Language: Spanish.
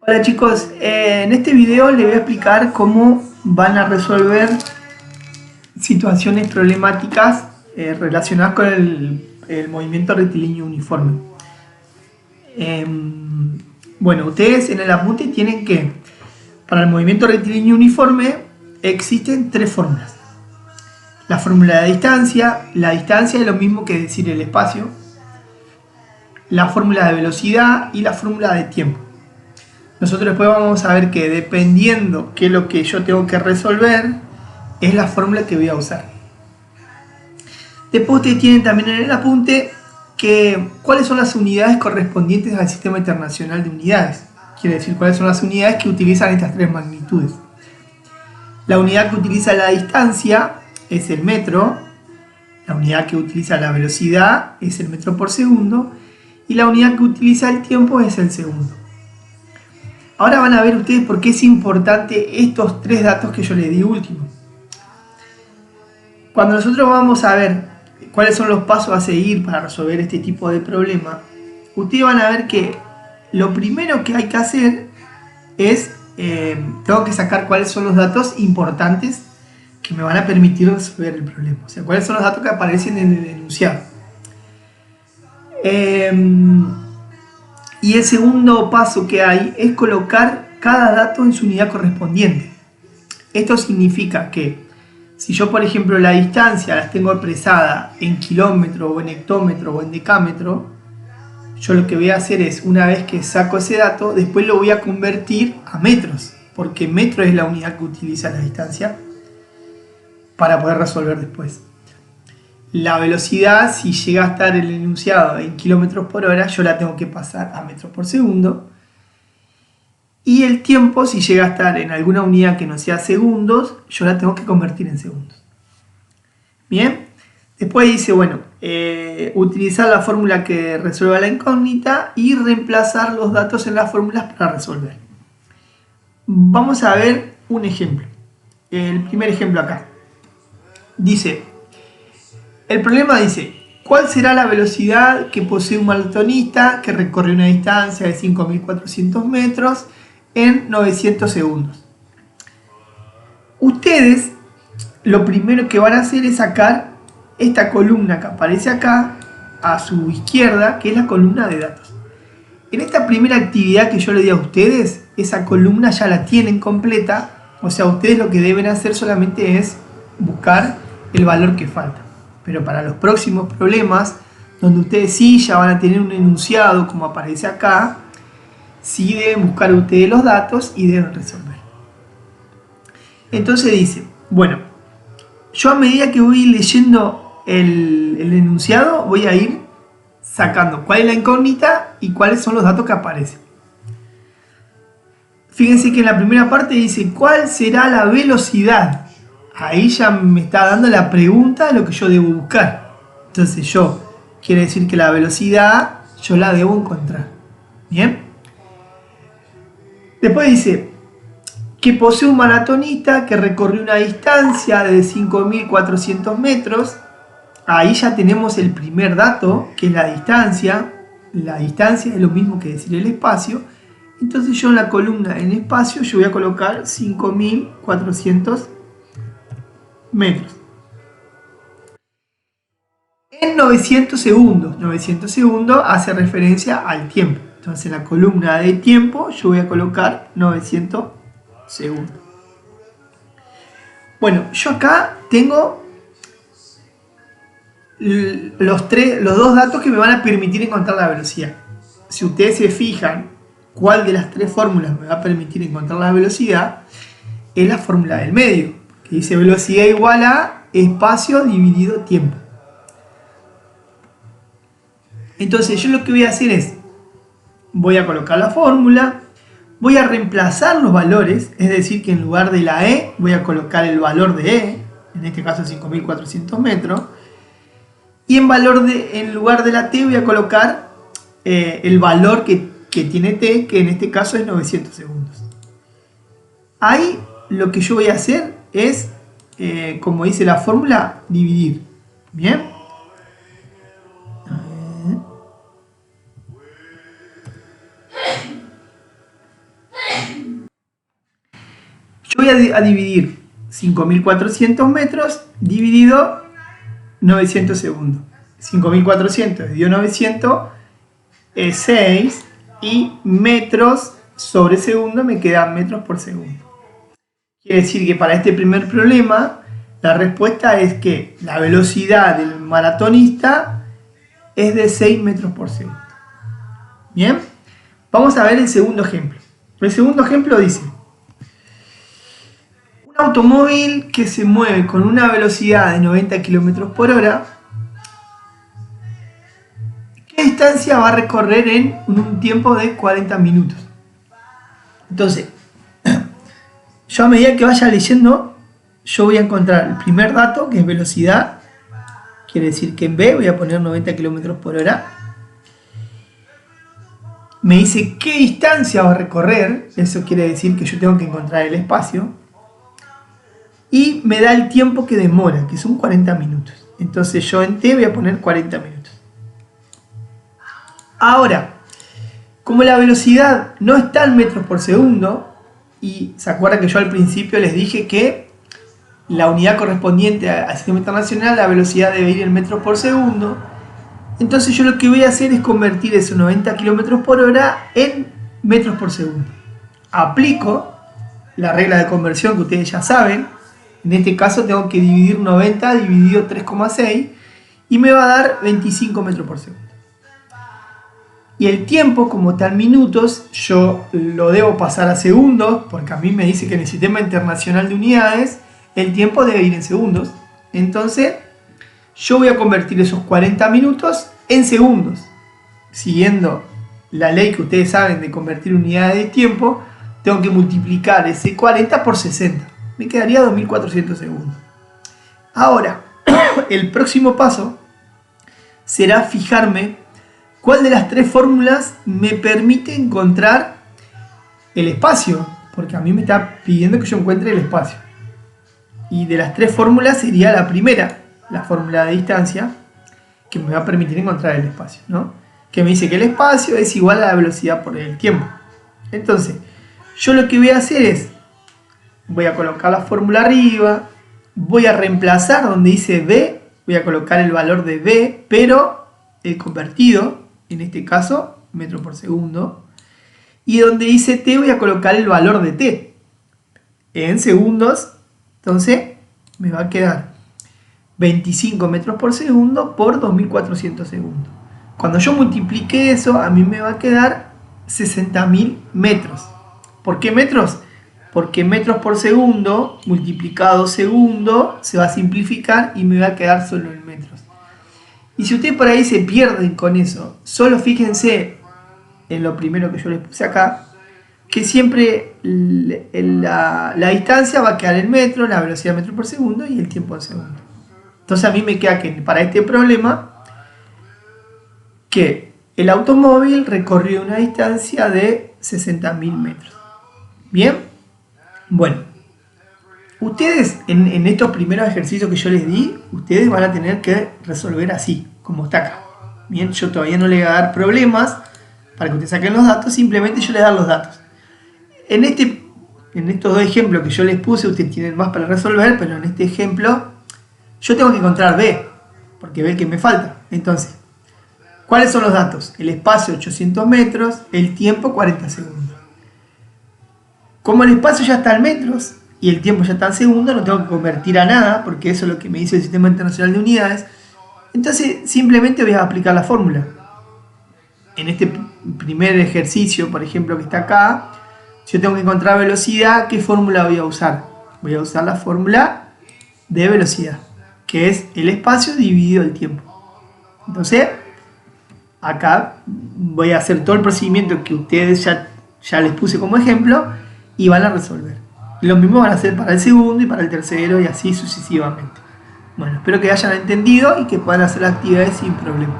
Hola chicos, en este video les voy a explicar cómo van a resolver situaciones problemáticas relacionadas con el movimiento rectilíneo uniforme. Bueno, ustedes en el apunte tienen que, para el movimiento rectilíneo uniforme, existen tres fórmulas. La fórmula de la distancia es lo mismo que decir el espacio, la fórmula de velocidad y la fórmula de tiempo. Nosotros después vamos a ver que dependiendo qué es lo que yo tengo que resolver, es la fórmula que voy a usar. Después ustedes tienen también en el apunte que cuáles son las unidades correspondientes al sistema internacional de unidades. Quiere decir cuáles son las unidades que utilizan estas tres magnitudes. La unidad que utiliza la distancia es el metro, la unidad que utiliza la velocidad es el metro por segundo y la unidad que utiliza el tiempo es el segundo. Ahora van a ver ustedes por qué es importante estos tres datos que yo les di último. Cuando nosotros vamos a ver cuáles son los pasos a seguir para resolver este tipo de problema, ustedes van a ver que lo primero que hay que hacer es, tengo que sacar cuáles son los datos importantes que me van a permitir resolver el problema. O sea, cuáles son los datos que aparecen en el enunciado. Y el segundo paso que hay es colocar cada dato en su unidad correspondiente. Esto significa que si yo, por ejemplo, la distancia las tengo expresada en kilómetro o en hectómetro o en decámetro, yo lo que voy a hacer es, una vez que saco ese dato, después lo voy a convertir a metros, porque metro es la unidad que utiliza la distancia para poder resolver después. La velocidad, si llega a estar el enunciado en kilómetros por hora, yo la tengo que pasar a metros por segundo. Y el tiempo, si llega a estar en alguna unidad que no sea segundos, yo la tengo que convertir en segundos. Bien, después dice, bueno, utilizar la fórmula que resuelva la incógnita y reemplazar los datos en las fórmulas para resolver. Vamos a ver un ejemplo. El primer ejemplo acá. Dice, el problema dice, ¿cuál será la velocidad que posee un maratonista que recorre una distancia de 5.400 metros en 900 segundos? Ustedes lo primero que van a hacer es sacar esta columna que aparece acá a su izquierda, que es la columna de datos. En esta primera actividad que yo le di a ustedes, esa columna ya la tienen completa, o sea, ustedes lo que deben hacer solamente es buscar el valor que falta. Pero para los próximos problemas, donde ustedes sí ya van a tener un enunciado como aparece acá, sí deben buscar ustedes los datos y deben resolver. Entonces dice, bueno, yo a medida que voy leyendo el enunciado, voy a ir sacando cuál es la incógnita y cuáles son los datos que aparecen. Fíjense que en la primera parte dice, ¿cuál será la velocidad? Ahí ya me está dando la pregunta de lo que yo debo buscar. Entonces quiere decir que la velocidad yo la debo encontrar. ¿Bien? Después dice que posee un maratonista que recorrió una distancia de 5.400 metros. Ahí ya tenemos el primer dato, que es la distancia. La distancia es lo mismo que decir el espacio. Entonces yo en la columna en espacio yo voy a colocar 5.400 metros. En 900 segundos. 900 segundos hace referencia al tiempo. Entonces en la columna de tiempo yo voy a colocar 900 segundos. Bueno, yo acá tengo los dos datos que me van a permitir encontrar la velocidad. Si ustedes se fijan cuál de las tres fórmulas me va a permitir encontrar la velocidad, es la fórmula del medio, que dice velocidad igual a espacio dividido tiempo. Entonces yo lo que voy a hacer es, voy a colocar la fórmula, voy a reemplazar los valores, es decir que en lugar de la E voy a colocar el valor de E, en este caso 5.400 metros, y en lugar de la T voy a colocar el valor que tiene T, que en este caso es 900 segundos. Ahí lo que yo voy a hacer es, como dice la fórmula, dividir. Bien. Yo voy a dividir 5.400 metros dividido 900 segundos. 5.400 dividido 900 es 6 y metros sobre segundo me quedan metros por segundo. Quiere decir que para este primer problema la respuesta es que la velocidad del maratonista es de 6 metros por segundo. Bien, vamos a ver el segundo ejemplo. El segundo ejemplo dice: un automóvil que se mueve con una velocidad de 90 km por hora, ¿qué distancia va a recorrer en un tiempo de 40 minutos? Entonces, yo a medida que vaya leyendo, yo voy a encontrar el primer dato, que es velocidad. Quiere decir que en B voy a poner 90 km por hora. Me dice qué distancia va a recorrer. Eso quiere decir que yo tengo que encontrar el espacio. Y me da el tiempo que demora, que son 40 minutos. Entonces yo en T voy a poner 40 minutos. Ahora, como la velocidad no está en metros por segundo, y se acuerdan que yo al principio les dije que la unidad correspondiente al sistema internacional, la velocidad debe ir en metros por segundo, entonces yo lo que voy a hacer es convertir esos 90 km por hora en metros por segundo. Aplico la regla de conversión que ustedes ya saben. En este caso tengo que dividir 90 dividido 3,6 y me va a dar 25 metros por segundo. Y el tiempo, como está en minutos, yo lo debo pasar a segundos, porque a mí me dice que en el sistema internacional de unidades el tiempo debe ir en segundos. Entonces yo voy a convertir esos 40 minutos en segundos. Siguiendo la ley que ustedes saben de convertir unidades de tiempo, tengo que multiplicar ese 40 por 60. Me quedaría 2.400 segundos. Ahora, el próximo paso será fijarme cuál de las tres fórmulas me permite encontrar el espacio, porque a mí me está pidiendo que yo encuentre el espacio. Y de las tres fórmulas sería la primera, la fórmula de distancia, que me va a permitir encontrar el espacio, ¿no? Que me dice que el espacio es igual a la velocidad por el tiempo. Entonces, yo lo que voy a hacer es, voy a colocar la fórmula arriba, voy a reemplazar donde dice B, voy a colocar el valor de B, pero el convertido, en este caso, metro por segundo, y donde dice T voy a colocar el valor de T en segundos. Entonces me va a quedar 25 metros por segundo por 2.400 segundos. Cuando yo multiplique eso, a mí me va a quedar 60.000 metros. ¿Por qué metros? Porque metros por segundo multiplicado segundo se va a simplificar y me va a quedar solo en metros. Y si ustedes por ahí se pierden con eso, solo fíjense en lo primero que yo les puse acá, que siempre la distancia va a quedar en metros, la velocidad en metros por segundo y el tiempo en segundo. Entonces a mí me queda que para este problema, que el automóvil recorrió una distancia de 60.000 metros. Bien, bueno. Ustedes en estos primeros ejercicios que yo les di, ustedes van a tener que resolver así, como está acá. Bien, yo todavía no les voy a dar problemas para que ustedes saquen los datos, simplemente yo les doy los datos. En estos dos ejemplos que yo les puse, ustedes tienen más para resolver, pero en este ejemplo yo tengo que encontrar B, porque B es el que me falta. Entonces, ¿cuáles son los datos? El espacio 800 metros, el tiempo 40 segundos. Como el espacio ya está en metros, y el tiempo ya está en segundos, no tengo que convertir a nada, porque eso es lo que me dice el Sistema Internacional de Unidades. Entonces simplemente voy a aplicar la fórmula. En este primer ejercicio, por ejemplo, que está acá, si yo tengo que encontrar velocidad, ¿qué fórmula voy a usar? Voy a usar la fórmula de velocidad, que es el espacio dividido el tiempo. Entonces, acá voy a hacer todo el procedimiento que ustedes ya les puse como ejemplo y van a resolver. Lo mismo van a hacer para el segundo y para el tercero y así sucesivamente. Bueno, espero que hayan entendido y que puedan hacer las actividades sin problema.